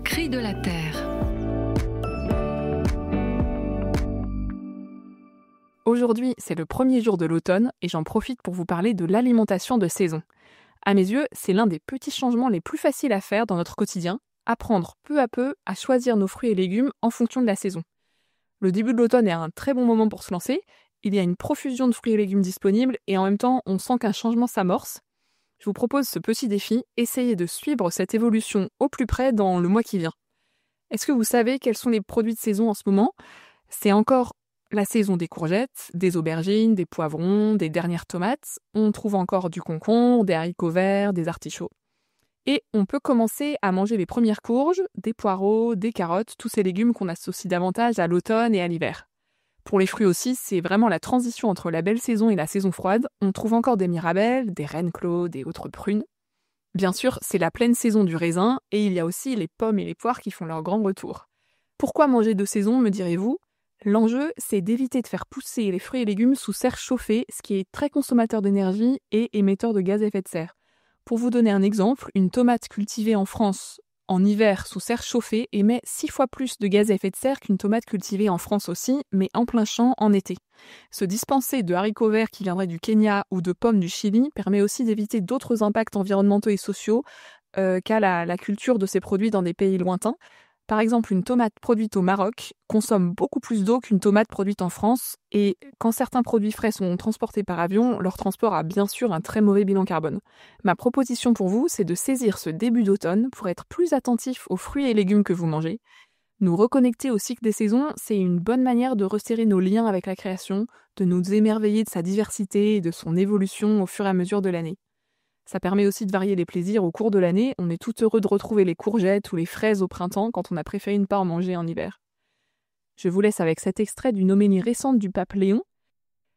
Cris de la terre. Aujourd'hui, c'est le premier jour de l'automne et j'en profite pour vous parler de l'alimentation de saison. À mes yeux, c'est l'un des petits changements les plus faciles à faire dans notre quotidien, apprendre peu à peu à choisir nos fruits et légumes en fonction de la saison. Le début de l'automne est un très bon moment pour se lancer, il y a une profusion de fruits et légumes disponibles et en même temps, on sent qu'un changement s'amorce. Je vous propose ce petit défi, essayez de suivre cette évolution au plus près dans le mois qui vient. Est-ce que vous savez quels sont les produits de saison en ce moment ? C'est encore la saison des courgettes, des aubergines, des poivrons, des dernières tomates. On trouve encore du concombre, des haricots verts, des artichauts. Et on peut commencer à manger les premières courges, des poireaux, des carottes, tous ces légumes qu'on associe davantage à l'automne et à l'hiver. Pour les fruits aussi, c'est vraiment la transition entre la belle saison et la saison froide. On trouve encore des mirabelles, des reines-claudes et autres prunes. Bien sûr, c'est la pleine saison du raisin et il y a aussi les pommes et les poires qui font leur grand retour. Pourquoi manger de saison, me direz-vous ? L'enjeu, c'est d'éviter de faire pousser les fruits et légumes sous serre chauffée, ce qui est très consommateur d'énergie et émetteur de gaz à effet de serre. Pour vous donner un exemple, une tomate cultivée en France en hiver sous serre chauffée émet 6 fois plus de gaz à effet de serre qu'une tomate cultivée en France aussi, mais en plein champ en été. Se dispenser de haricots verts qui viendraient du Kenya ou de pommes du Chili permet aussi d'éviter d'autres impacts environnementaux et sociaux qu'à la culture de ces produits dans des pays lointains. Par exemple, une tomate produite au Maroc consomme beaucoup plus d'eau qu'une tomate produite en France, et quand certains produits frais sont transportés par avion, leur transport a bien sûr un très mauvais bilan carbone. Ma proposition pour vous, c'est de saisir ce début d'automne pour être plus attentif aux fruits et légumes que vous mangez. Nous reconnecter au cycle des saisons, c'est une bonne manière de resserrer nos liens avec la création, de nous émerveiller de sa diversité et de son évolution au fur et à mesure de l'année. Ça permet aussi de varier les plaisirs au cours de l'année. On est tout heureux de retrouver les courgettes ou les fraises au printemps quand on a préféré ne pas en manger en hiver. Je vous laisse avec cet extrait d'une homélie récente du pape Léon.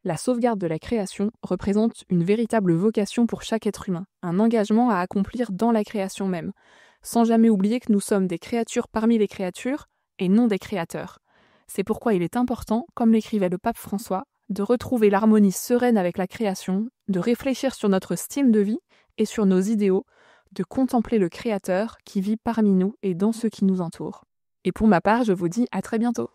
La sauvegarde de la création représente une véritable vocation pour chaque être humain, un engagement à accomplir dans la création même, sans jamais oublier que nous sommes des créatures parmi les créatures et non des créateurs. C'est pourquoi il est important, comme l'écrivait le pape François, de retrouver l'harmonie sereine avec la création, de réfléchir sur notre style de vie et sur nos idéaux, de contempler le Créateur qui vit parmi nous et dans ceux qui nous entourent. Et pour ma part, je vous dis à très bientôt.